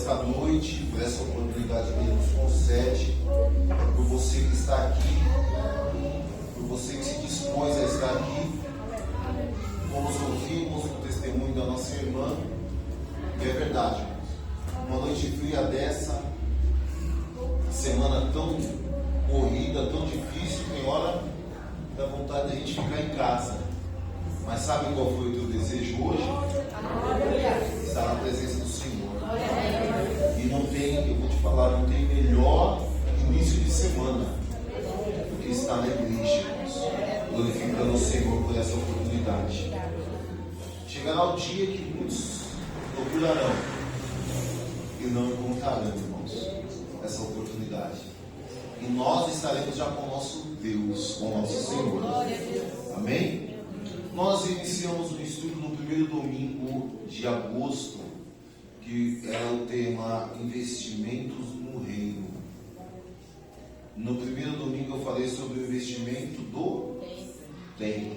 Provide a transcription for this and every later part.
esta noite, por essa oportunidade que Ele nos concede, por você que está aqui, por você que se dispôs a estar aqui. Vamos ouvimos o testemunho da nossa irmã, e é verdade, uma noite fria dessa, semana tão corrida, tão difícil, tem hora dá vontade de a gente ficar em casa. Mas sabe qual foi o teu desejo hoje? Estar na presença do Senhor. E não tem, eu vou te falar, não tem melhor início de semana do que estar na igreja, glorificando o Senhor por essa oportunidade. Chegará o dia que muitos procurarão e não encontrarão, irmãos, essa oportunidade. E nós estaremos já com o nosso Deus, com o nosso Senhor. Amém? Nós iniciamos o estudo no primeiro domingo de agosto, que era o tema Investimentos no Reino. No primeiro domingo eu falei sobre o investimento do tempo.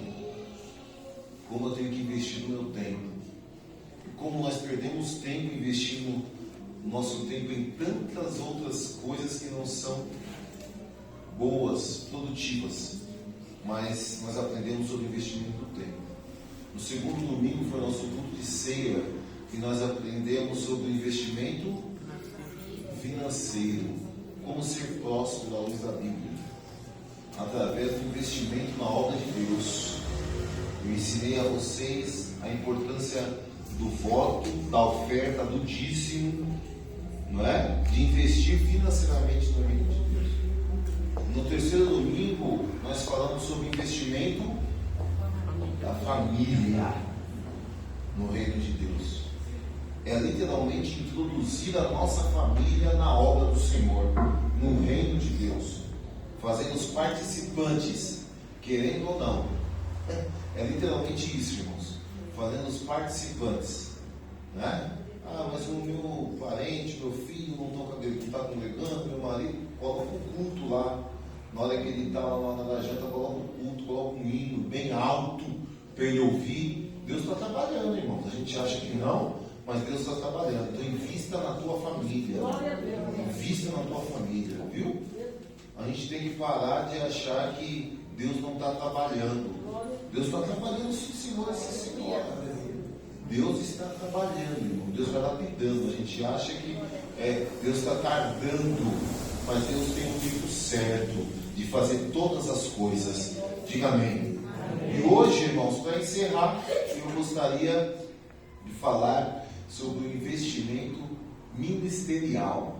Como eu tenho que investir no meu tempo. E como nós perdemos tempo investindo o nosso tempo em tantas outras coisas que não são boas, produtivas. Mas nós aprendemos sobre o investimento do tempo. No segundo domingo foi nosso culto de ceia, que nós aprendemos sobre o investimento financeiro, como ser próspero à luz da Bíblia, através do investimento na obra de Deus. Eu ensinei a vocês a importância do voto, da oferta, do dízimo, não é? De investir financeiramente no reino de Deus. No terceiro domingo, nós falamos sobre investimento da família no reino de Deus. É literalmente introduzir a nossa família na obra do Senhor, no reino de Deus, fazendo os participantes, querendo ou não. É literalmente isso, irmãos, fazendo os participantes, né? Ah, mas o meu parente, meu filho não está congregando, meu marido, coloca um culto lá. Na hora que ele está lá na janta, coloca um culto, coloca um hino bem alto para ele ouvir. Deus está trabalhando, irmãos. A gente acha que não, mas Deus está trabalhando. Então invista na tua família. Invista na tua família, viu? A gente tem que parar de achar que Deus não está trabalhando. Deus está trabalhando, sim, senhor, sim, senhora. Deus está trabalhando, irmão. Deus vai lapidando. A gente acha que Deus está tardando, mas Deus tem um tempo certo de fazer todas as coisas. Diga amém. E hoje, irmãos, para encerrar, eu gostaria de falar sobre o investimento ministerial.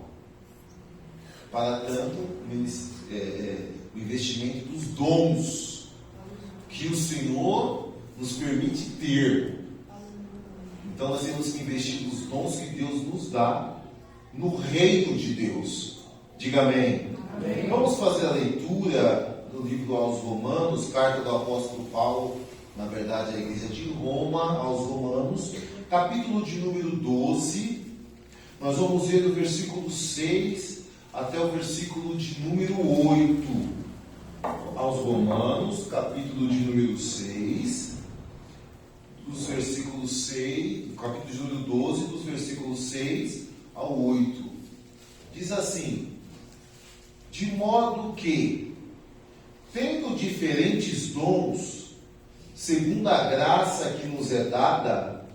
Para tanto, o investimento dos dons que o Senhor nos permite ter. Então nós temos que investir nos dons que Deus nos dá no reino de Deus. Diga amém. Amém. Vamos fazer a leitura do livro aos Romanos, carta do apóstolo Paulo, na verdade a igreja de Roma, aos Romanos, capítulo de número 12. Nós vamos ver do versículo 6 até o versículo de número 8. Aos Romanos, capítulo de número 6, dos versículos 6, capítulo de número 12, dos versículos 6 ao 8. Diz assim: de modo que, tendo diferentes dons, segundo a graça que nos é dada,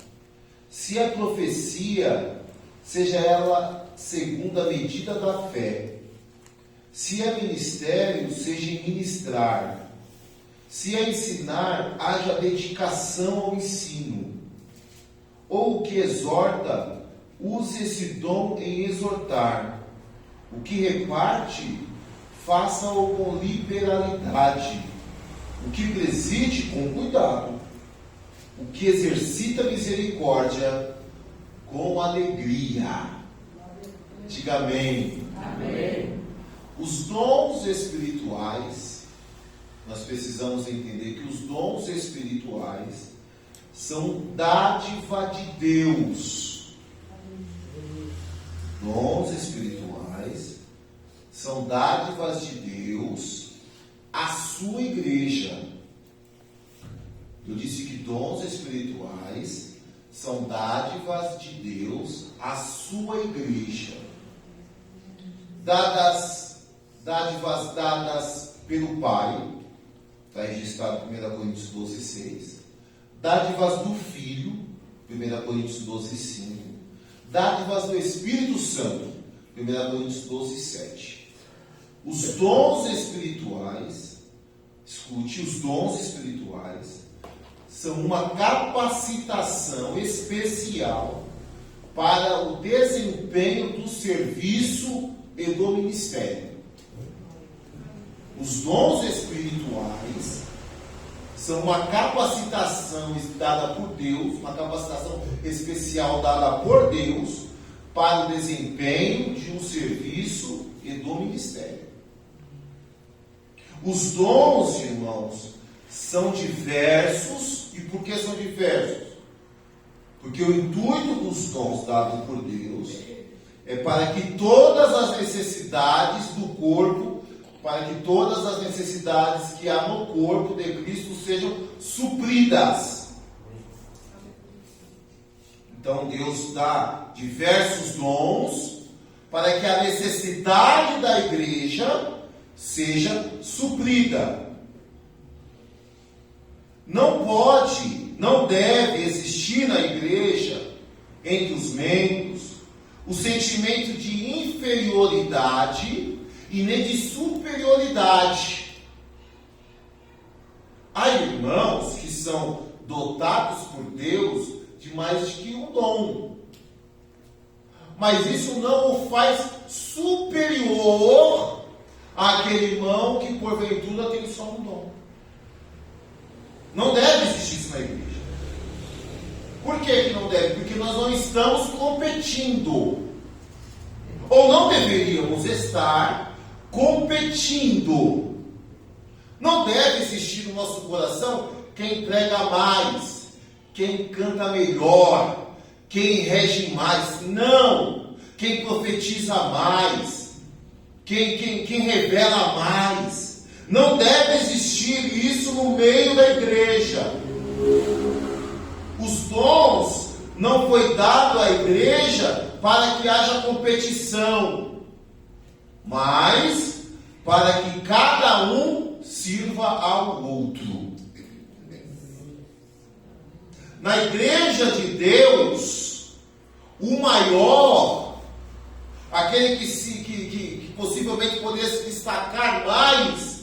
se a profecia, seja ela segundo a medida da fé, se é ministério, seja em ministrar, se é ensinar, haja dedicação ao ensino, ou o que exorta, use esse dom em exortar, o que reparte, faça-o com liberalidade, o que preside, com cuidado, o que exercita misericórdia, com alegria. Diga amém. Amém. Os dons espirituais, nós precisamos entender que os dons espirituais são dádiva de Deus. Dons espirituais são dádivas de Deus à sua igreja. Eu disse que dons espirituais são dádivas de Deus à sua igreja. Dádivas dadas pelo Pai, está registrado em 1 Coríntios 12, 6. Dádivas do Filho, 1 Coríntios 12, 5. Dádivas do Espírito Santo, 1 Coríntios 12, 7. Os dons espirituais, escute, os dons espirituais são uma capacitação especial para o desempenho do serviço e do ministério. Os dons espirituais são uma capacitação dada por Deus, uma capacitação especial dada por Deus para o desempenho de um serviço e do ministério. Os dons, irmãos, são diversos. E por que são diversos? Porque o intuito dos dons dados por Deus é para que todas as necessidades do corpo, para que todas as necessidades que há no corpo de Cristo sejam supridas. Então Deus dá diversos dons para que a necessidade da igreja seja suprida. Não pode, não deve existir na igreja, entre os membros, o sentimento de inferioridade e nem de superioridade. Há irmãos que são dotados por Deus de mais que um dom, mas isso não o faz superior àquele irmão que porventura tem só um dom. Não deve existir isso na igreja. Por que não deve? Porque nós não estamos competindo. Ou não deveríamos estar competindo. Não deve existir no nosso coração quem prega mais, quem canta melhor, quem rege mais. Não! Quem profetiza mais, quem revela mais. Não deve existir isso no meio da igreja. Os dons não foi dado à igreja para que haja competição, mas para que cada um sirva ao outro. Na igreja de Deus, o maior, aquele que possivelmente poderia se destacar mais,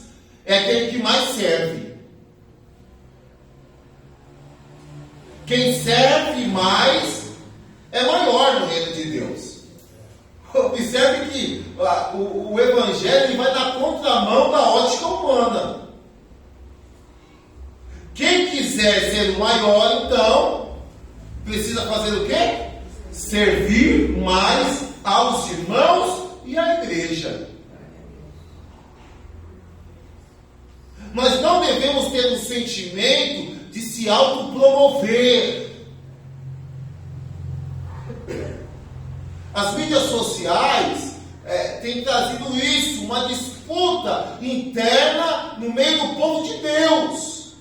é aquele que mais serve. Quem serve mais é maior no reino de Deus. Observe que o Evangelho ele vai na contramão da ótica humana. Quem quiser ser o maior, então, precisa fazer o quê? Servir mais aos irmãos e à igreja. Nós não devemos ter um sentimento de se autopromover. As mídias sociais têm trazido isso, uma disputa interna no meio do povo de Deus.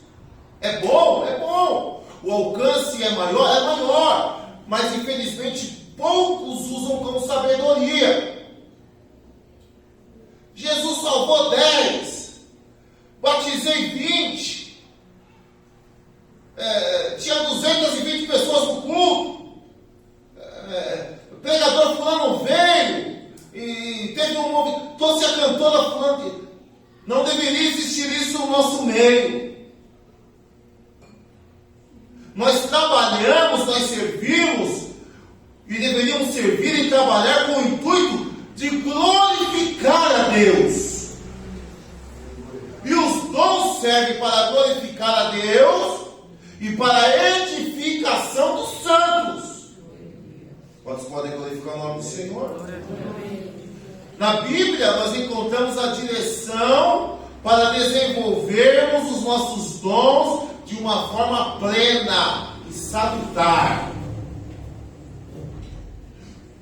É bom, é bom. O alcance é maior, mas infelizmente poucos usam como sabedoria. Jesus salvou 10. Batizei 20, tinha 220 pessoas no culto, o pregador fulano veio, e teve um movimento, trouxe a cantora fulano. Não deveria existir isso no nosso meio. Nós trabalhamos, nós servimos, e deveríamos servir e trabalhar com o intuito de glorificar a Deus. E os dons servem para glorificar a Deus e para a edificação dos santos. Quantos podem glorificar o nome do Senhor? Na Bíblia nós encontramos a direção para desenvolvermos os nossos dons de uma forma plena e salutar.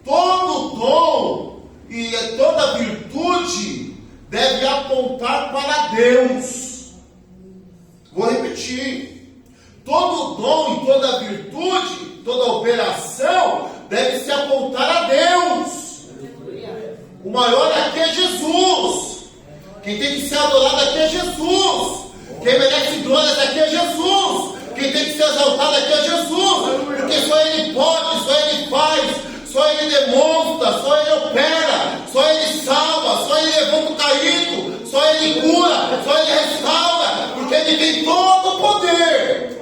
Todo dom e toda virtude deve apontar para Deus. Vou repetir. Todo dom e toda virtude toda operação deve se apontar a Deus. O maior aqui é Jesus. Quem tem que ser adorado aqui é Jesus. Quem merece glórias aqui é Jesus. Quem tem que ser exaltado aqui é Jesus. Porque só Ele pode, só Ele faz, só Ele demonstra, só Ele opera, só Ele salva, só Ele levanta o caído, só Ele cura, só Ele restaura. Porque Ele tem todo o poder.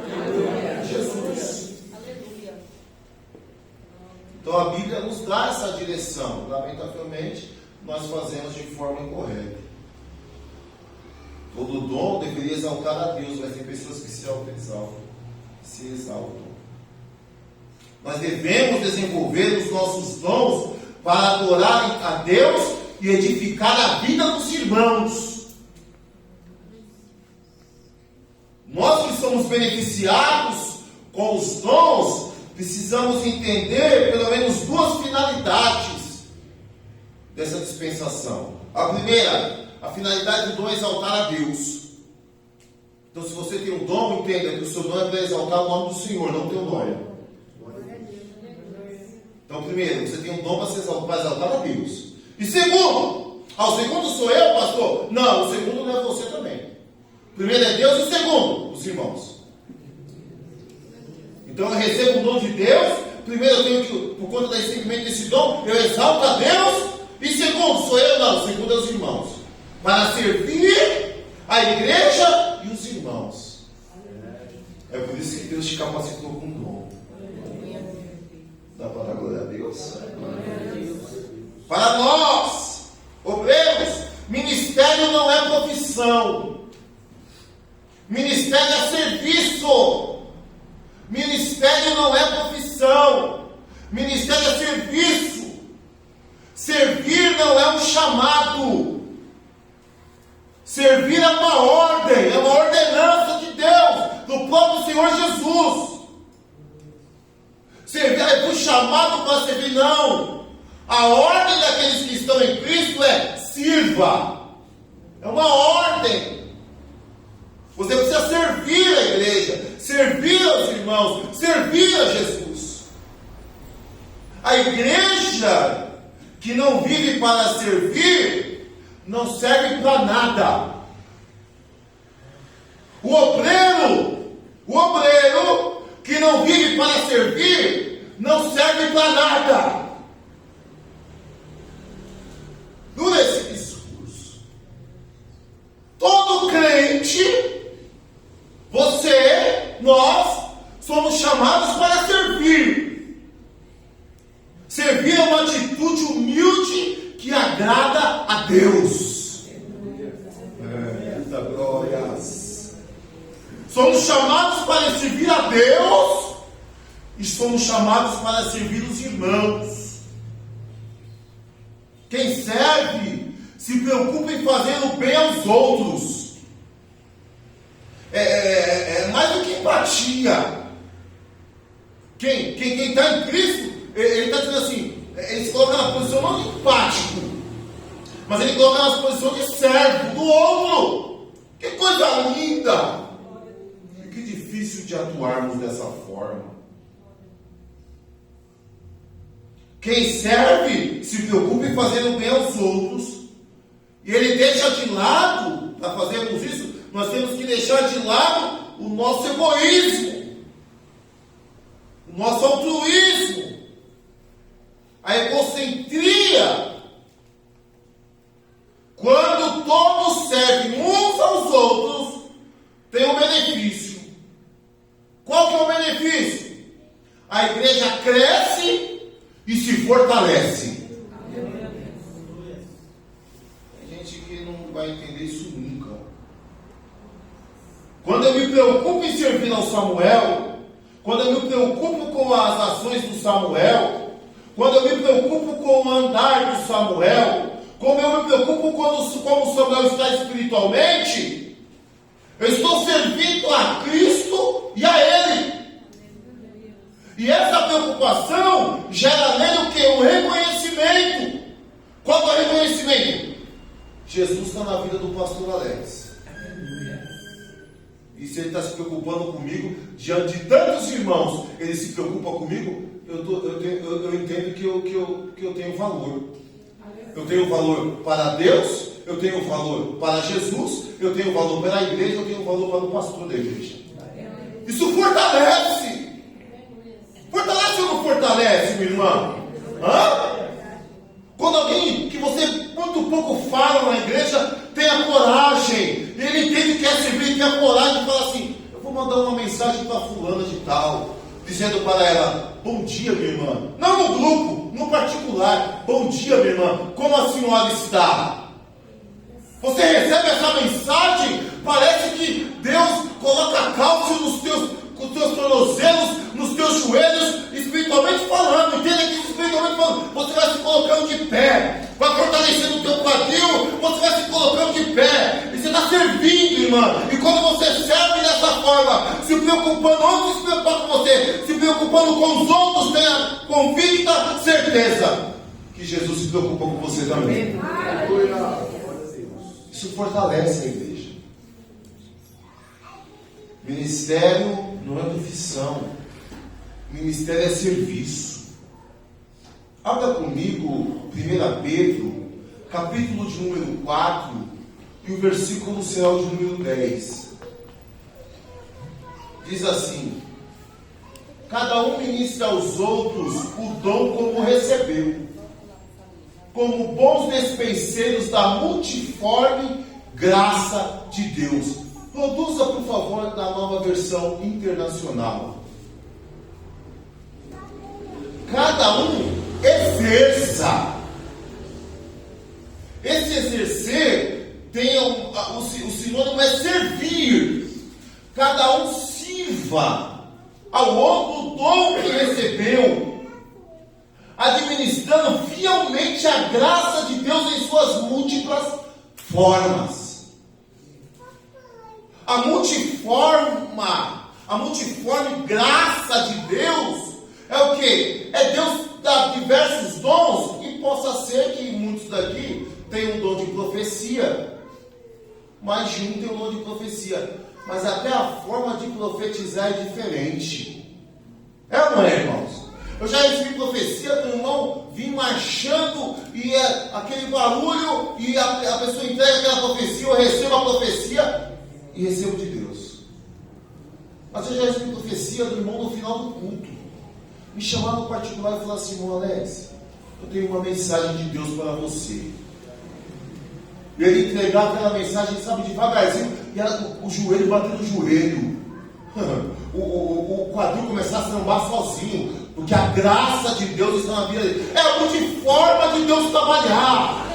Jesus. Então a Bíblia nos dá essa direção. Lamentavelmente, nós fazemos de forma incorreta. Todo dom deveria exaltar a Deus, mas tem pessoas que se exaltam. Nós devemos desenvolver os nossos dons para adorar a Deus e edificar a vida dos irmãos. Nós que somos beneficiados com os dons, precisamos entender pelo menos duas finalidades dessa dispensação. A primeira, a finalidade do dom é exaltar a Deus. Então, se você tem um dom, entenda que o seu dom é para exaltar o nome do Senhor, não o teu dom. Então, primeiro, você tem um dom para exaltar a Deus. E segundo, o segundo sou eu, pastor? Não, o segundo não é você também. Primeiro é Deus e o segundo, os irmãos. Então, eu recebo o dom de Deus. Primeiro, eu tenho que, por conta do recebimento desse dom, eu exalto a Deus. E segundo, sou eu? Não, o segundo é os irmãos. Para servir a igreja e os irmãos. É por isso que Deus te capacitou com um dom. Dá para dar glória a Deus? Para nós, obreiros, ministério não é profissão. Ministério é serviço. Ministério não é profissão. Ministério é serviço. Servir não é um chamado. Servir é uma ordem, é uma ordenança de Deus, do próprio Senhor Jesus. Servir é por chamado para servir, não. A ordem daqueles que estão em Cristo é sirva. É uma ordem. Você precisa servir a igreja, servir aos irmãos, servir a Jesus. A igreja que não vive para servir, não serve para nada. O obreiro que não vive para servir, não serve para nada. Dura esse discurso. Todo crente, você, nós, somos chamados para servir. Servir é uma atitude humilde que agrada a Deus. Glórias. Somos chamados para servir a Deus e somos chamados para servir os irmãos. Quem serve se preocupa em fazer o bem aos outros. É mais do que empatia. Quem está em Cristo, ele está dizendo assim, ele se coloca na posição não de empático, mas ele coloca na posição de servo do outro. Que coisa linda! Que difícil de atuarmos dessa forma. Quem serve se preocupa em fazer o bem aos outros, e ele deixa de lado, para fazermos isso, nós temos que deixar de lado o nosso egoísmo, o nosso altruísmo, a egocentria. Quando todos servem uns aos outros, tem um benefício. Qual que é o benefício? A igreja cresce e se fortalece. Tem gente que não vai entender isso nunca. Quando eu me preocupo em servir ao Samuel, quando eu me preocupo com as ações do Samuel, quando eu me preocupo com o andar do Samuel, como eu me preocupo como Samuel está espiritualmente, eu estou servindo a Cristo e a Ele. E essa preocupação gera nele o quê? Um reconhecimento. Qual é o reconhecimento? Jesus está na vida do pastor Alex. E se ele está se preocupando comigo, diante de tantos irmãos, ele se preocupa comigo, eu entendo que eu tenho valor. Eu tenho valor para Deus, eu tenho valor para Jesus, eu tenho valor para a igreja, eu tenho valor para o pastor da igreja. Isso fortalece. Fortalece ou não fortalece, minha irmã? Quando alguém que você muito pouco fala na igreja, tenha coragem, ele entende que quer servir, tenha coragem de falar assim: eu vou mandar uma mensagem para fulana de tal, dizendo para ela: bom dia, minha irmã. Não no grupo, no particular. Bom dia, minha irmã. Como a senhora está? Você recebe essa mensagem, parece que Deus coloca cálcio nos teus tornozelos, nos teus joelhos, espiritualmente falando. Entenda que espiritualmente falando, você vai se colocando de pé, vai fortalecendo o teu quadril, você vai se colocando de pé, e você está servindo, irmã. E quando você serve dessa forma, se preocupando, não se preocupar com você, se preocupando com os outros, tenha convicta certeza que Jesus se preocupa com você também. Isso fortalece a igreja. Ministério não é profissão. Ministério é serviço. Abra comigo 1 Pedro, capítulo de número 4, e o versículo será o de número 10. Diz assim: cada um ministra aos outros o dom como recebeu, como bons despenseiros da multiforme graça de Deus. Produza, por favor, na Nova Versão Internacional. Cada um exerça. Esse exercer tem o sinônimo é servir. Cada um sirva ao outro o dom que recebeu, administrando fielmente a graça de Deus em suas múltiplas formas. A multiforme graça de Deus é o que? É Deus dar diversos dons, e possa ser que muitos daqui tenham um dom de profecia, mais de um tem um dom de profecia, mas até a forma de profetizar é diferente. É ou não é, irmãos? Eu já recebi profecia do irmão vir marchando e aquele barulho, e a pessoa entrega aquela profecia, eu recebo a profecia e recebo de Deus. Mas eu já recebi profecia do irmão no final do culto, me chamar no particular e falar assim: irmão Alex, eu tenho uma mensagem de Deus para você. E ele entregar aquela mensagem, sabe, devagarzinho, e o joelho bater no joelho, o quadril começar a sambar sozinho, porque a graça de Deus está na vida dele. É a multiforma de Deus trabalhar.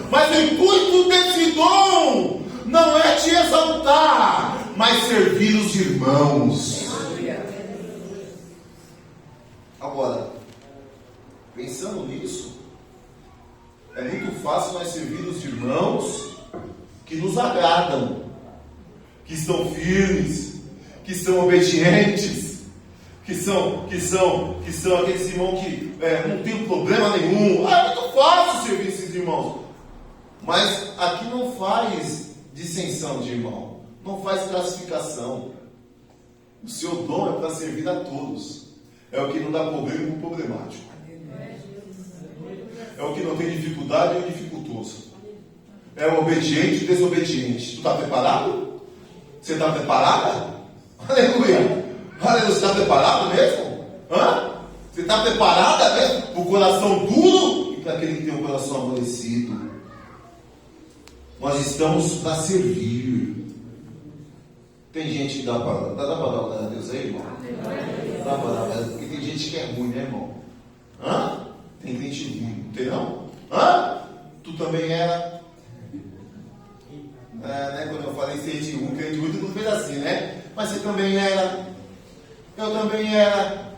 Mas o intuito desse dom não é te exaltar, mas servir os irmãos. Agora, pensando nisso, é muito fácil nós servir os irmãos que nos agradam, que estão firmes, que são obedientes, que são aqueles irmãos que não tem problema nenhum. É muito fácil servir esses irmãos. Mas aqui não faz dissensão de irmão, não faz classificação. O seu dom é para servir a todos. É o que não dá problema com o problemático. É o que não tem dificuldade ou dificultoso. É o obediente e desobediente. Tu está preparado? Você está preparada? Aleluia! Aleluia! Você está preparado mesmo? Você está preparada mesmo? Para o coração duro e para aquele que tem um coração amolecido. Nós estamos para servir. Tem gente que dá para dar a Deus aí, irmão? Dá para dar, porque tem gente que é ruim, né, irmão? Tem gente ruim, não tem não? Tu também era? Né, quando eu falei crente ruim, todo mundo fez assim, né? Mas você também era. Eu também era.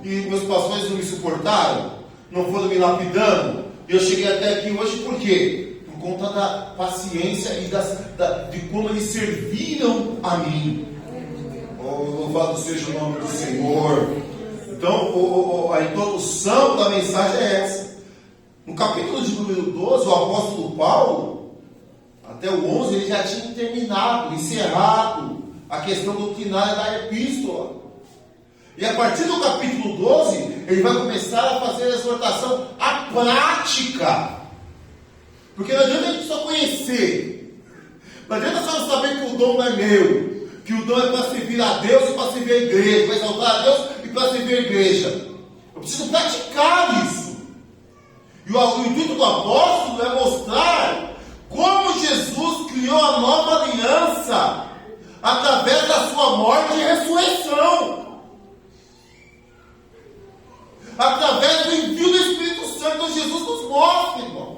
E meus pastores não me suportaram, não foram me lapidando. E eu cheguei até aqui hoje por quê? Por conta da paciência e de como eles serviram a mim. Louvado seja o nome do Senhor. Então, a introdução da mensagem é essa. No capítulo de número 12, o apóstolo Paulo, até o 11, ele já tinha terminado, encerrado a questão doutrinária da epístola. E a partir do capítulo 12, ele vai começar a fazer a exortação à prática. Porque não adianta a gente só conhecer. Não adianta só saber que o dom não é meu. Que o dom é para servir a Deus e para servir a igreja. Para exaltar a Deus e para servir a igreja. Eu preciso praticar isso. E o intuito do apóstolo é mostrar como Jesus criou a nova aliança através da sua morte e ressurreição. Através do envio do Espírito Santo. Então Jesus nos mostra, irmão.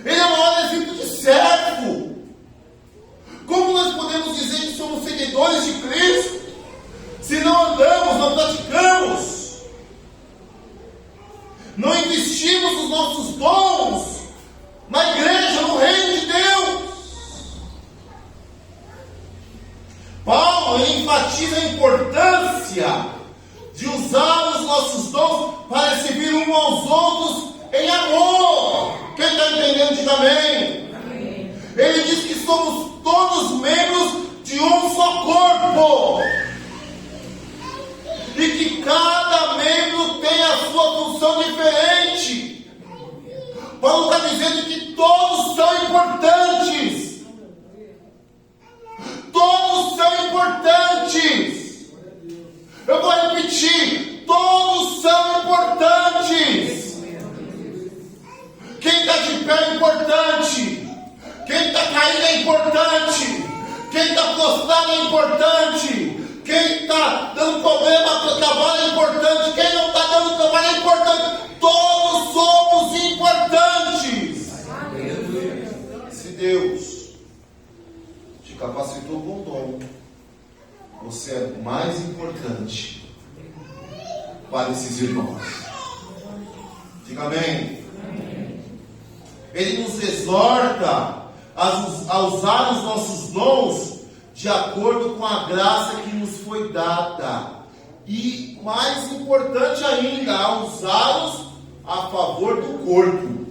Ele é o maior exemplo de servo. Como nós podemos dizer que somos seguidores de Cristo se não andamos, não praticamos, não investimos os nossos dons na igreja, no reino de Deus? Paulo enfatiza a importância de usar os nossos dons para servir uns aos outros em amor. Quem está entendendo, diga amém. Amém. Ele diz que somos todos membros de um só corpo. E que cada membro tem a sua função diferente. Paulo está dizendo que todos são importantes. Todos são importantes. Eu vou repetir. Todos são importantes. Quem está de pé é importante. Quem está caído é importante. Quem está prostrado é importante. Quem está dando problema para o trabalho é importante. Quem não está dando trabalho é importante. Todos somos importantes. Se Deus te capacitou com dom, você é mais importante para esses irmãos. Diga amém. Ele nos exorta a usar os nossos dons de acordo com a graça que nos foi dada. E, mais importante ainda, a usá-los a favor do corpo.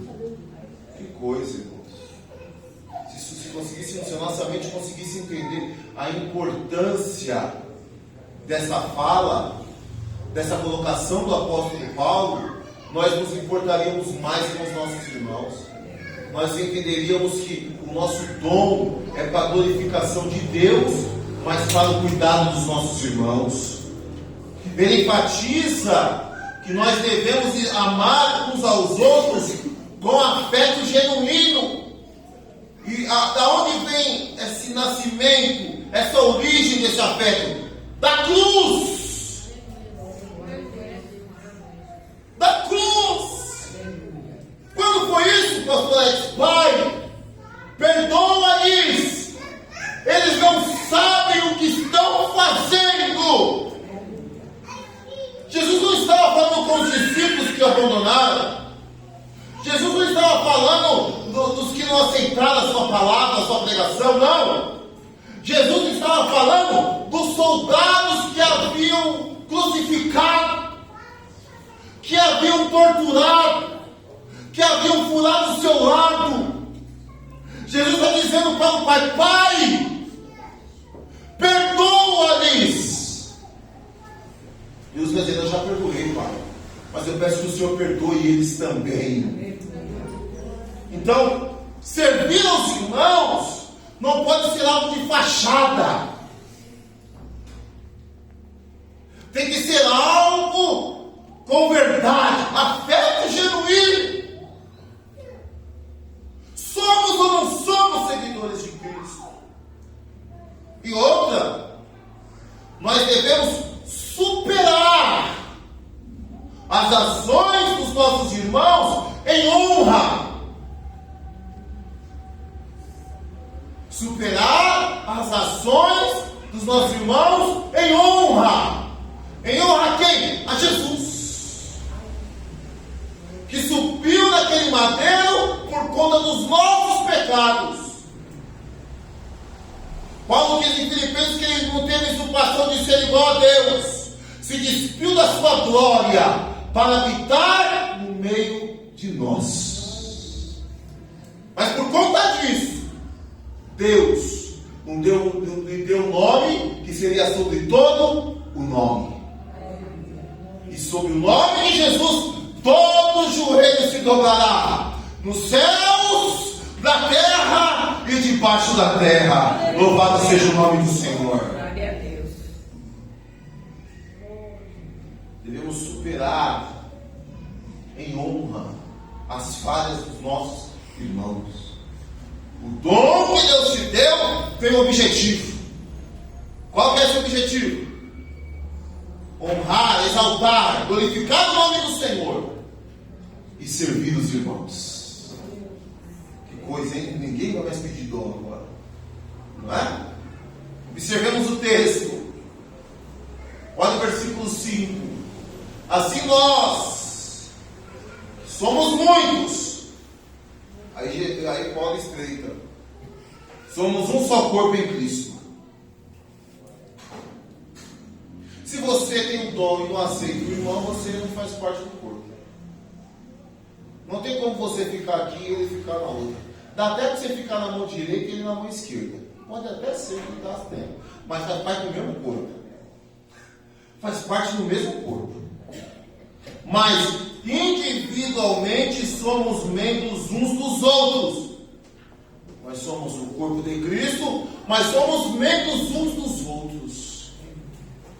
Que coisa, irmãos. Se conseguíssemos, se a nossa mente conseguisse entender a importância dessa fala, dessa colocação do apóstolo Paulo, nós nos importaríamos mais com os nossos irmãos. Nós entenderíamos que o nosso dom é para a glorificação de Deus, mas para o cuidado dos nossos irmãos. Ele enfatiza que nós devemos amar uns aos outros com afeto genuíno. E da onde vem esse nascimento, essa origem desse afeto? Da cruz! Da cruz! Quando foi isso, pastor Alex? Pai, perdoa-lhes, eles não sabem o que estão fazendo. Jesus não estava falando com os discípulos que abandonaram. Jesus não estava falando dos que não aceitaram a sua palavra, a sua pregação, não. Jesus estava falando dos soldados que haviam crucificado, que haviam torturado, que haviam furado o seu lado. Jesus está dizendo para o Pai: Pai, perdoa-lhes. E os meus eu já perdoei, Pai, mas eu peço que o Senhor perdoe eles também. Então, servir aos irmãos não pode ser algo de fachada. Tem que ser algo com verdade, afeto genuíno. Somos ou não somos seguidores de Cristo? E outra, nós devemos superar as ações dos nossos irmãos em honra. Superar as ações dos nossos irmãos em honra. Em honra a quem? A Jesus, que subiu naquele madeiro por conta dos nossos pecados. Paulo diz em Filipenses que ele não teve usurpação de ser igual a Deus, se despiu da sua glória para habitar no meio de nós. Mas por conta disso, Deus não deu um nome que seria sobre todo o nome. E sobre o nome de Jesus, todo joelho se dobrará, nos céus, na terra e debaixo da terra. Louvado seja o nome do Senhor. Glória a Deus. Devemos superar em honra as falhas dos nossos irmãos. O dom que Deus te deu tem um objetivo. Qual que é esse objetivo? Honrar, exaltar, glorificar o nome do Senhor e servir os irmãos. Que coisa, hein? Ninguém vai mais pedir dom agora, não é? Observemos o texto. Olha o versículo 5. Assim nós somos muitos. Aí Paulo estreita. Somos um só corpo em Cristo. Se você tem um dom e não aceita o irmão, você não faz parte do corpo. Não tem como você ficar aqui e ele ficar na outra. Dá até para você ficar na mão direita e ele na mão esquerda. Pode até ser que dá tempo, mas faz parte do mesmo corpo. Faz parte do mesmo corpo. Mas individualmente somos membros uns dos outros. Nós somos o corpo de Cristo, mas somos membros uns dos outros.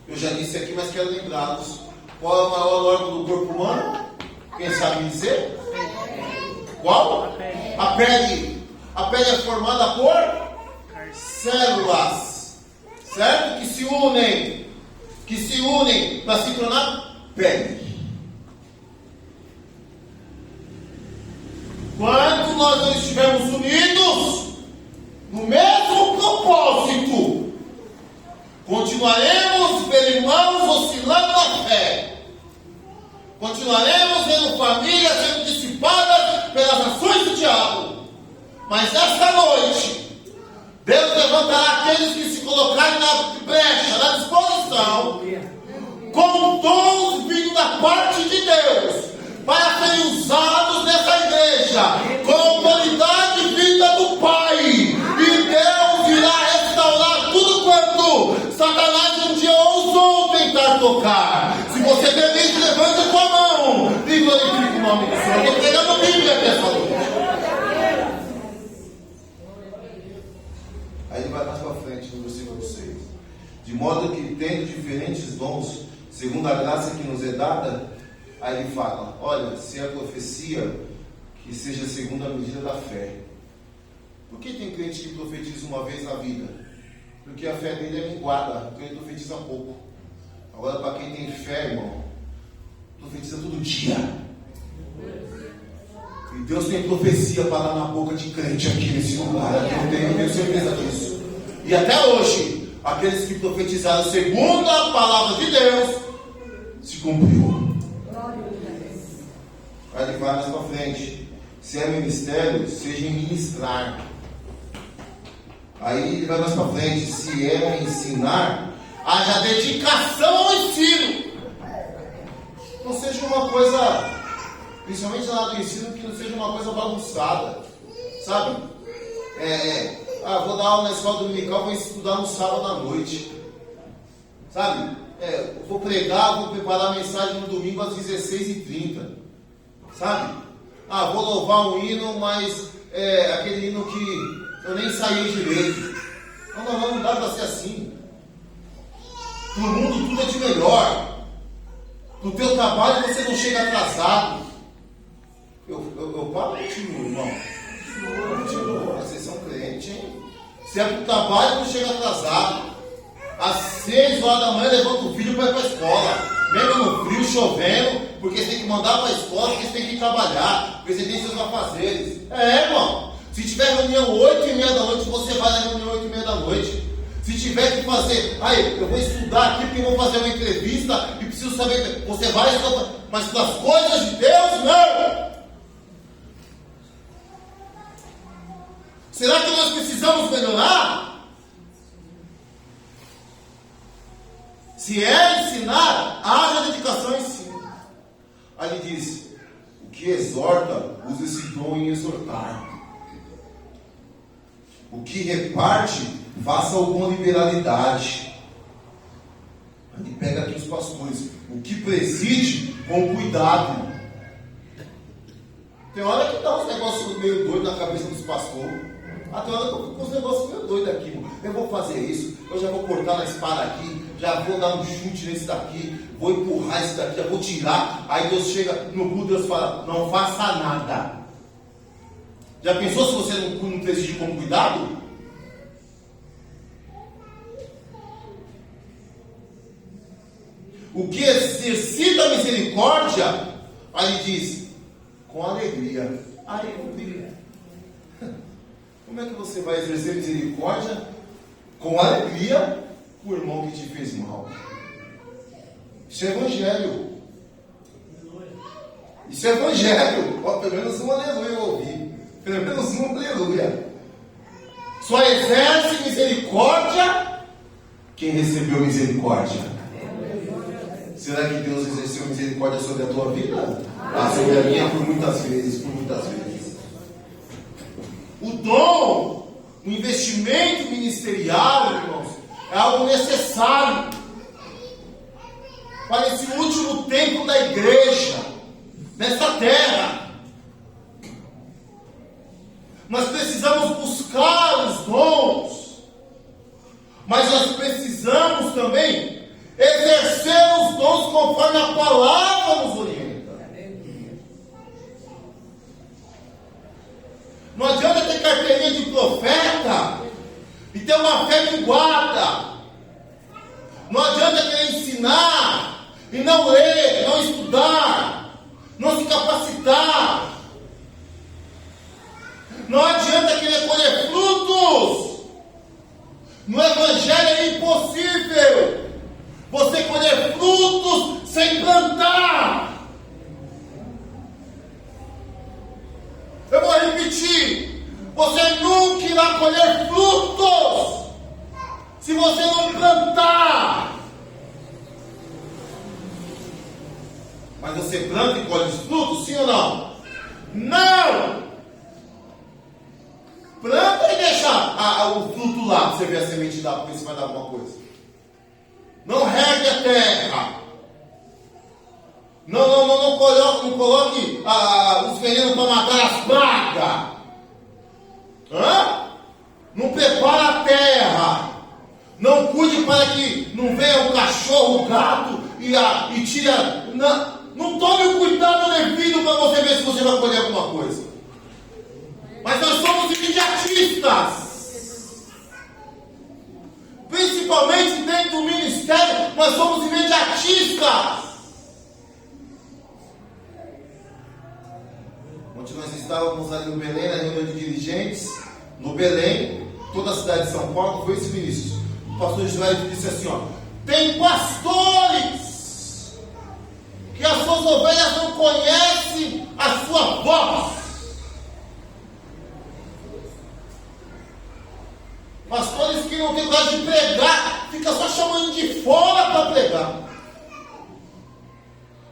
Eu já disse aqui, mas quero lembrá-los. Qual é o maior órgão do corpo humano? Quem sabe me dizer? Qual? A pele. A pele é formada por células, certo? Que se unem para se tornar pele. Quando nós não estivermos unidos no mesmo propósito, continuaremos vendo irmãos oscilando na fé. Continuaremos vendo famílias sendo dissipadas pelas ações do diabo. Mas esta noite, Deus levantará aqueles que se colocarem na brecha, na disposição, com dons vindo da parte de Deus, para serem usados nessa igreja, com autoridade vinda do Pai. E Deus irá restaurar tudo quanto Satanás um dia ousou tentar tocar. Se você beber, levante a tua mão e glorifique o nome do Senhor. Estou pregando a Bíblia até essa noite. Aí ele vai mais para frente no versículo 6. De modo que, tendo diferentes dons, segundo a graça que nos é dada, aí ele fala, olha, se a profecia, que seja segundo a medida da fé. Por que tem crente que profetiza uma vez na vida? Porque a fé dele é minguada, então ele profetiza pouco. Agora, para quem tem fé, irmão, profetiza todo dia. E Deus tem profecia para dar na boca de crente aqui nesse lugar. Eu tenho certeza disso. E até hoje, aqueles que profetizaram segundo a palavra de Deus, se cumpriu. Aí ele vai mais para frente. Se é ministério, seja em ministrar. Aí ele vai mais para frente. Se é ensinar, haja dedicação ao ensino. Não seja uma coisa, principalmente na área do ensino, que não seja uma coisa bagunçada. Sabe? Vou dar aula na escola dominical, vou estudar no sábado à noite. Sabe? Vou pregar, vou preparar a mensagem no domingo às 16h30. Sabe? Vou louvar um hino, mas aquele hino que eu nem saí direito. Não dá para ser assim. No mundo tudo é de melhor. No teu trabalho você não chega atrasado. Eu falo contigo, irmão. Vocês são crentes, hein? Se é pro trabalho, não chega atrasado. Às 6 horas da manhã levanta o filho para ir para a escola. Mesmo no frio, chovendo, porque você tem que mandar para a escola, porque você tem que trabalhar, porque você tem seus afazeres. Irmão. Se tiver reunião 8h30 da noite, você vai na reunião 8h30 da noite. Se tiver que fazer, eu vou estudar aqui porque vou fazer uma entrevista e preciso saber, você vai estudar, mas para as coisas de Deus, não. Será que nós precisamos melhorar? Se é ensinar, haja dedicação ao ensino. Aí ele diz, o que exorta, usa esse dom em exortar. O que reparte, faça-o com liberalidade. Ele pega aqui os pastores. O que preside, com cuidado. Tem hora que dá uns negócios meio doidos na cabeça dos pastores. Tem hora que eu fico com uns negócios meio doidos aqui, mano. Eu vou fazer isso, eu já vou cortar na espada aqui, já vou dar um chute nesse daqui, vou empurrar esse daqui, já vou tirar. Aí Deus chega no culto e Deus fala, não faça nada. Já pensou se você não preside com cuidado? O que exercita a misericórdia, aí diz, com alegria. Aí eu digo, como é que você vai exercer misericórdia com alegria com o irmão que te fez mal? Isso é evangelho. Isso é evangelho. Pelo menos um aleluia eu ouvi. Pelo menos um aleluia. Só exerce misericórdia quem recebeu misericórdia. Será que Deus exerceu misericórdia sobre a tua vida? Sobre a minha por muitas vezes, O dom, o investimento ministerial, irmãos, é algo necessário para esse último tempo da igreja, nesta terra. Nós precisamos buscar os dons, mas nós precisamos também exercer os dons conforme a palavra nos orienta. Não adianta ter carteirinha de profeta e ter uma fé minguada. Não adianta querer ensinar e não ler, não estudar, não se capacitar. Não adianta querer colher frutos. No Evangelho é impossível você colher frutos sem plantar. Eu vou repetir. Você nunca irá colher frutos se você não plantar. Mas você planta e colhe os frutos, sim ou não? Não! Planta e deixa o fruto lá, para você ver a semente dar, para ver se vai dar alguma coisa. Não regue a terra. Não coloque os venenos para matar as pragas. Não prepara a terra. Não cuide para que não venha o cachorro, o gato e tire. Não tome o cuidado devido para você ver se você vai colher alguma coisa. Mas nós somos imediatistas. Principalmente dentro do ministério, nós somos imediatistas. Onde nós estávamos ali no Belém, na reunião de dirigentes, no Belém, toda a cidade de São Paulo, foi esse ministro. O pastor Israel disse assim, tem pastores que as suas ovelhas não conhecem a sua voz. Pastores que não têm coragem de pregar, fica só chamando de fora para pregar.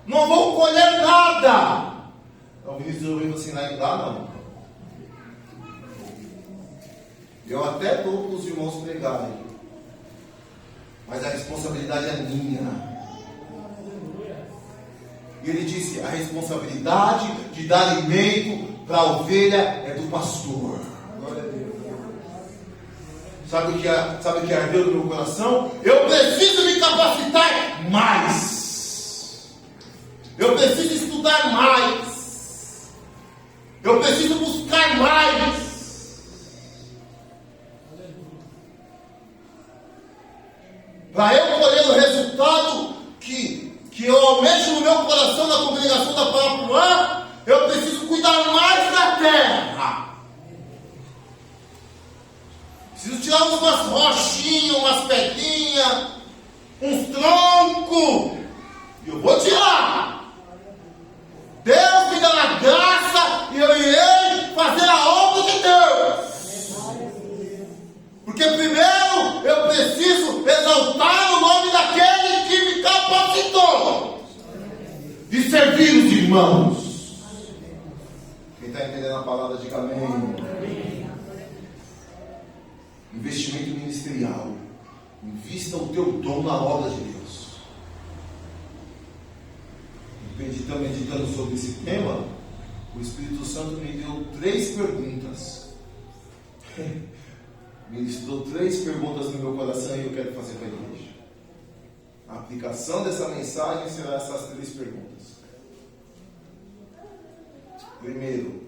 Não vão colher nada. O ministro ouviu assim, lá não. Eu até dou para os irmãos pregarem, mas a responsabilidade é minha. E ele disse, a responsabilidade de dar alimento para a ovelha é do pastor. Glória a Deus. Sabe o que ardeu no meu coração? Eu preciso me capacitar mais. Eu preciso estudar mais. Eu preciso buscar mais. Para eu colher o resultado que eu almejo no meu coração na congregação da Parapuã, eu preciso cuidar mais da terra. Preciso tirar umas rochinhas, umas pedrinhas, uns troncos. E eu vou tirar. Deus me dá a graça e eu irei fazer a obra de Deus. Porque primeiro eu preciso exaltar o nome daquele que me capacitou e servir os irmãos. Quem está entendendo a palavra, diga amém. investimento ministerial. Invista o teu dom na obra de Deus. Meditando sobre esse tema, o Espírito Santo me deu 3 perguntas. Ministrou 3 perguntas no meu coração e eu quero fazer para a igreja. A aplicação dessa mensagem será essas 3 perguntas. Primeiro,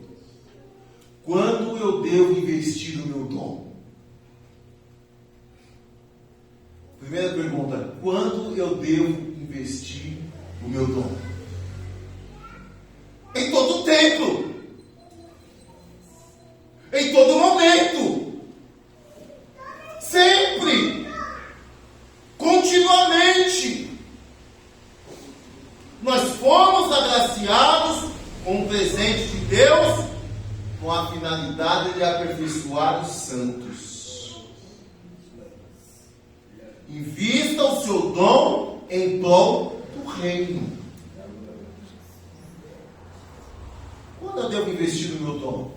quando eu devo investir o meu dom? Primeira pergunta, quando eu devo investir o meu dom? Em todo tempo, em todo momento, sempre, continuamente. Nós fomos agraciados com um presente de Deus, com a finalidade de aperfeiçoar os santos. Invista o seu dom em prol do reino. Quando eu devo investir no meu dom?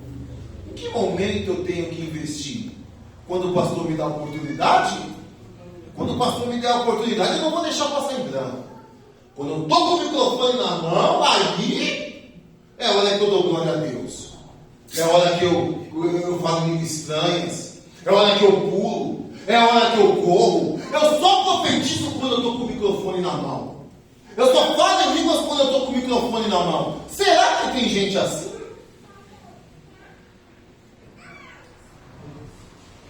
Em que momento eu tenho que investir? Quando o pastor me dá a oportunidade? Quando o pastor me der a oportunidade, eu não vou deixar passar em branco. Quando eu estou com o microfone na mão, aí é hora que eu dou glória a Deus. É hora que eu falo línguas estranhas. É hora que eu pulo. É hora que eu corro. Eu só profetizo quando eu estou com o microfone na mão. Eu só falo em línguas quando eu estou com o microfone na mão. Será que tem gente assim?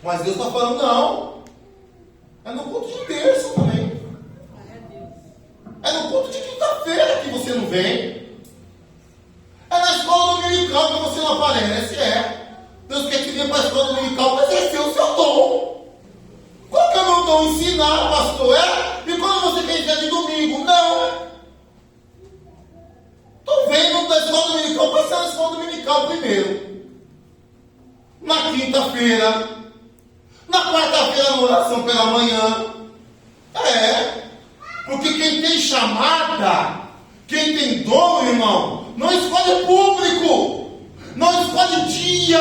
Mas Deus está falando, não. É no culto de terça também. É no culto de quinta-feira que você não vem. É na escola dominical que você não aparece. Deus quer que venha para a escola dominical para exercer o seu dom. Qual que é o meu dom? Ensinar, pastor? E quando você quer ir de domingo? Não. Estou vendo da escola dominical para estar na escola dominical primeiro. Na quinta-feira. Na quarta-feira, na oração pela manhã. Porque quem tem chamada, quem tem dom, irmão, não escolhe público, não escolhe dia.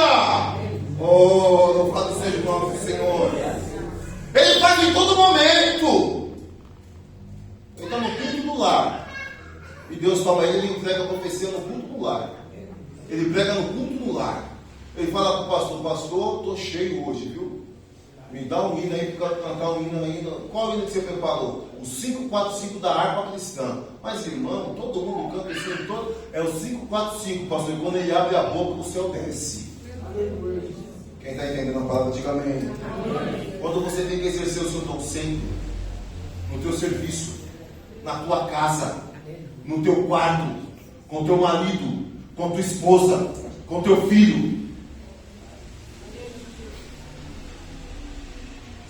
Oh, louvado seja o nome do Senhor. Ele faz em todo momento. Ele está no culto do lar. E Deus toma ele e entrega a profecia no culto do lar. Ele prega no culto do lar. Ele fala para o pastor, pastor, estou cheio hoje, viu? Me dá um hino aí, porque eu quero cantar um hino ainda. Qual hino que você preparou? O 545 da harpa cristã. Mas, irmão, todo mundo canta esse hino todo. É o 545, pastor. E quando ele abre a boca, o céu desce. Quem está entendendo a palavra, diga amém. Quando você tem que exercer o seu dom sempre, no teu serviço, na tua casa, no teu quarto, com teu marido, com tua esposa, com teu filho.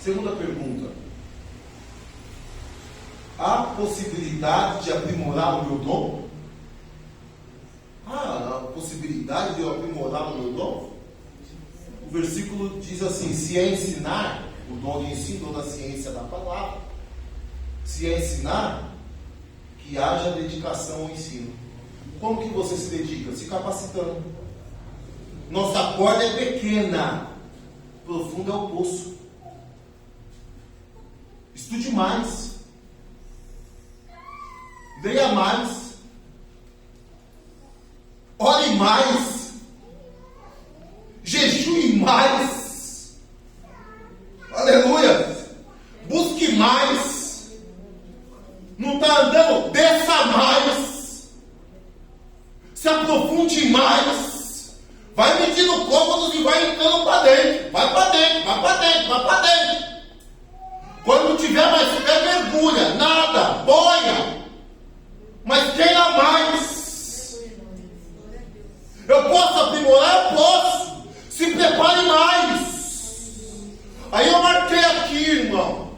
Segunda pergunta. Há possibilidade de aprimorar o meu dom? Há possibilidade de eu aprimorar o meu dom? O versículo diz assim: se é ensinar, o dom de ensino da ciência da palavra. Se é ensinar, que haja dedicação ao ensino. Como que você se dedica? Se capacitando. Nossa corda é pequena, profundo é o poço. Estude mais, leia mais, ore mais, jejue mais, aleluia, busque mais, não está andando, desça mais, se aprofunde mais, vai medindo cômodos e vai entrando para dentro, vai para dentro, vai para dentro, vai para dentro. Quando tiver mais fé, mergulha, nada, boia, mas queira mais. Eu posso aprimorar? Eu posso. Se prepare mais. Aí eu marquei aqui, irmão.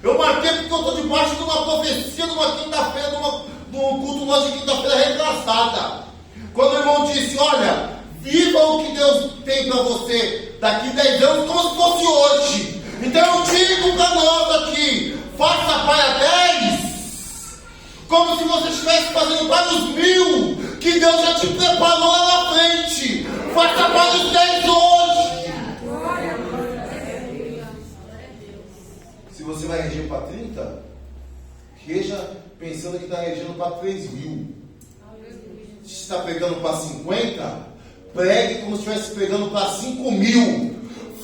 Eu marquei porque eu estou debaixo de uma profecia de uma quinta-feira, de um culto nosso de quinta-feira retrasada. Quando o irmão disse, olha, viva o que Deus tem para você daqui 10 anos como se fosse hoje. Então eu digo para nós aqui, faça para 10, como se você estivesse fazendo para os 1000, que Deus já te preparou lá na frente. Faça para os 10 hoje. vai reger para 30, reja pensando que está regendo para 3.000. Se está pregando para 50, pregue como se estivesse pregando para 5.000.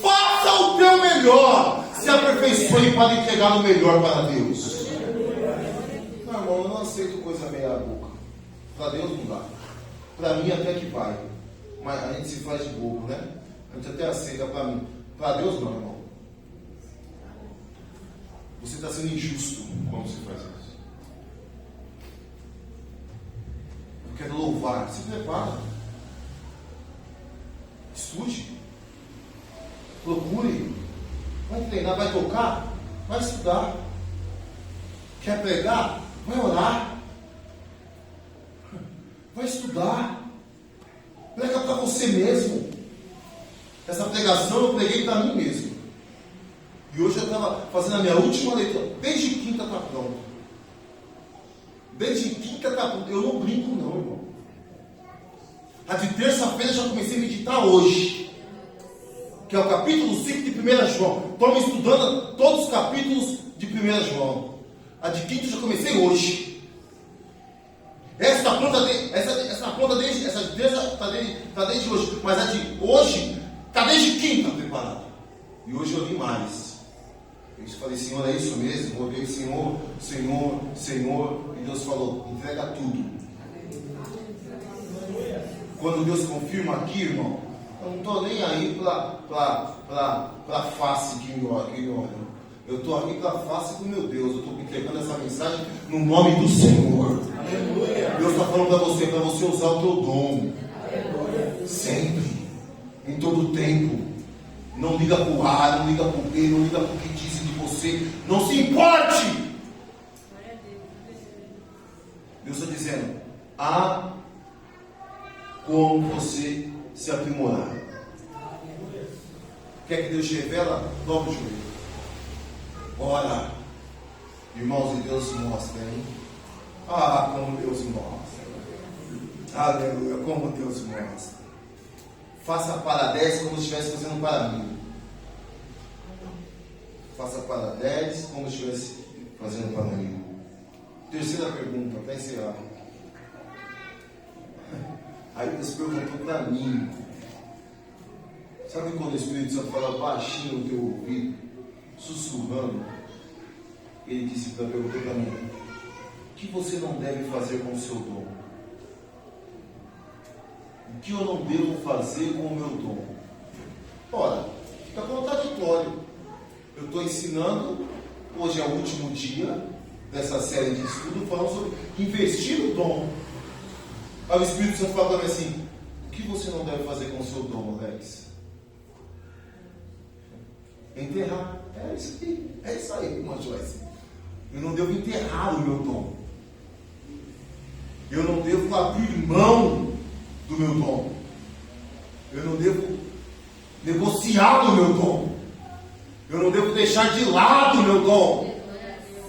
Faça o teu melhor. Se aperfeiçoe para entregar o melhor para Deus. Não, irmão, eu não aceito coisa meia boca. Para Deus não dá. Para mim até que vai. Mas a gente se faz de bobo, né? A gente até aceita para mim. Para Deus não, irmão. Você está sendo injusto quando você faz isso. Eu quero louvar. Se prepara. Estude. Procure. Vai treinar, vai tocar, vai estudar. Quer pregar? Vai orar. Vai estudar. Prega para você mesmo. Essa pregação eu preguei para mim mesmo. E hoje eu estava fazendo a minha última leitura. Desde quinta está pronto. Desde quinta está pronto. Eu não brinco não, irmão. A de terça-feira eu já comecei a meditar hoje. Que é o capítulo 5 de 1 João. Estou me estudando todos os capítulos de 1 João. A de quinta eu já comecei hoje. Essa está pronta desde essa de terça está desde hoje. Mas a de hoje está desde quinta preparada. E hoje eu li mais. Eu falei, Senhor, é isso mesmo? Olhei, Senhor, Senhor, Senhor. E Deus falou, entrega tudo. Quando Deus confirma aqui, irmão, eu não estou nem aí para face que me olha. Eu estou aqui para a face do meu Deus. Eu estou entregando essa mensagem no nome do Senhor. Aleluia. Deus está falando para você usar o teu dom. Aleluia. Sempre, em todo tempo. Não liga para o A, não liga para o B, não liga para o que dizem de você. Não se importe. Deus está dizendo, como você se aprimorar. Quer que Deus te revela? Dobra o joelho. Ora, irmãos, e Deus mostra, hein? Como Deus mostra. Aleluia, como Deus mostra. Faça para 10 como se estivesse fazendo para 1.000. Faça para 10 como se estivesse fazendo para 1.000. Terceira pergunta, para encerrar. Aí Deus perguntou para mim. Sabe quando o Espírito Santo fala baixinho no teu ouvido, sussurrando? Ele perguntou para mim: o que você não deve fazer com o seu dom? O que eu não devo fazer com o meu dom? Ora, fica contraditório. Eu estou ensinando, hoje é o último dia dessa série de estudo, falando sobre investir no dom. Aí o Espírito Santo fala para mim assim: o que você não deve fazer com o seu dom, Alex? Enterrar. É isso aí, irmã Joyce. Eu não devo enterrar o meu dom. Eu não devo abrir mão do meu dom. Eu não devo negociar do meu dom. Eu não devo deixar de lado o meu dom.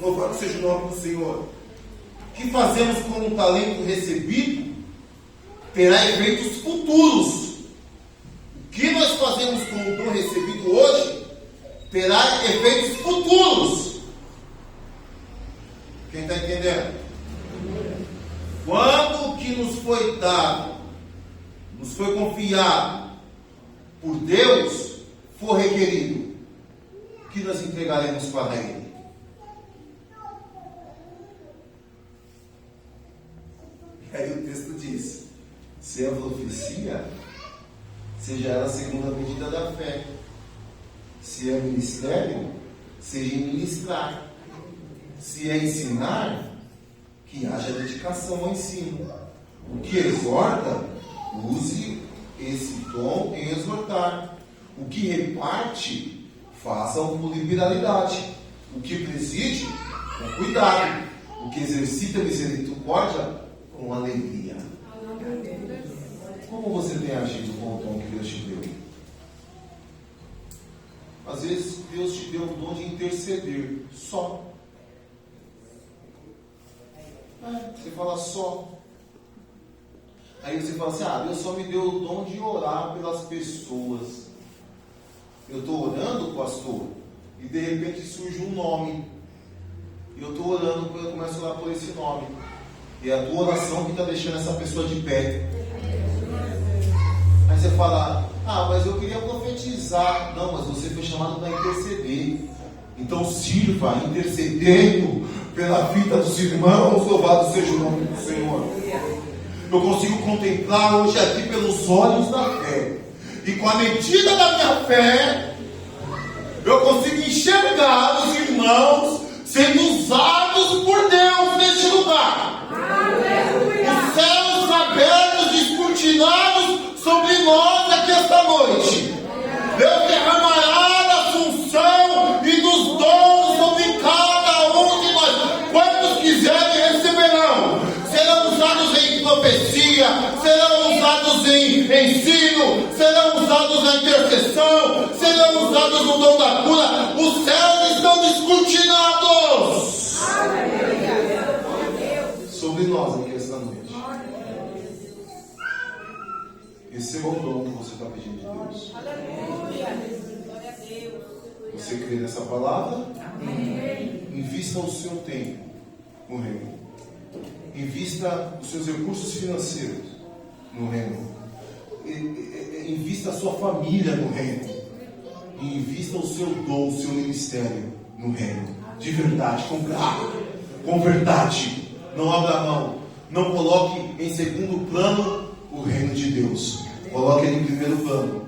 Louvado seja o nome do Senhor. O que fazemos com o talento recebido terá efeitos futuros. O que nós fazemos com o dom recebido hoje terá efeitos futuros. Quem está entendendo? Quando o que nos foi dado, nos foi confiado por Deus, for requerido, o que nós entregaremos para Ele? E aí o texto diz: se é profecia, seja ela segundo a medida da fé. Se é ministério, seja em ministrar. Se é ensinar, que haja dedicação ao ensino. O que exorta, use esse dom em exortar. O que reparte, faça-o com liberalidade. O que preside, com cuidado. O que exercita misericórdia, com alegria. Como você tem agido com o dom que Deus te deu? Às vezes Deus te deu o dom de interceder, só. Você fala só. Aí você fala assim: Deus só me deu o dom de orar pelas pessoas. Eu estou orando, pastor? e de repente surge um nome. E eu estou orando, eu começo a orar por esse nome. E é a tua oração que está deixando essa pessoa de pé. Aí você fala, mas eu queria profetizar. Não, mas você foi chamado para interceder. Então sirva intercedendo pela vida dos irmãos. Louvado seja o nome do Senhor. Eu consigo contemplar hoje aqui pelos olhos da fé. E com a medida da minha fé, eu consigo enxergar os irmãos sendo usados por Deus neste lugar. Aleluia. Os céus abertos, descortinados sobre nós aqui esta noite. Deus derramará da assunção e dos dons sobre cada um de nós. Quantos quiserem receberão. Serão usados em profecia, serão usados em ensino, serão usados na intercessão, serão usados no dom da cura. Os céus estão descortinados sobre nós aqui esta noite. Esse é o dom que você está pedindo de Deus. Você crê nessa palavra? Invista o seu tempo no reino. Invista os seus recursos financeiros no reino. Invista a sua família no reino. E invista o seu dom, o seu ministério no reino. De verdade, com verdade. Não abra mão. Não coloque em segundo plano o reino de Deus. Coloque ele em primeiro plano.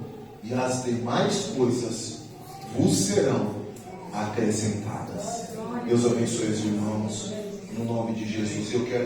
E as demais coisas vos serão acrescentadas. Deus abençoe os irmãos. No nome de Jesus. Eu quero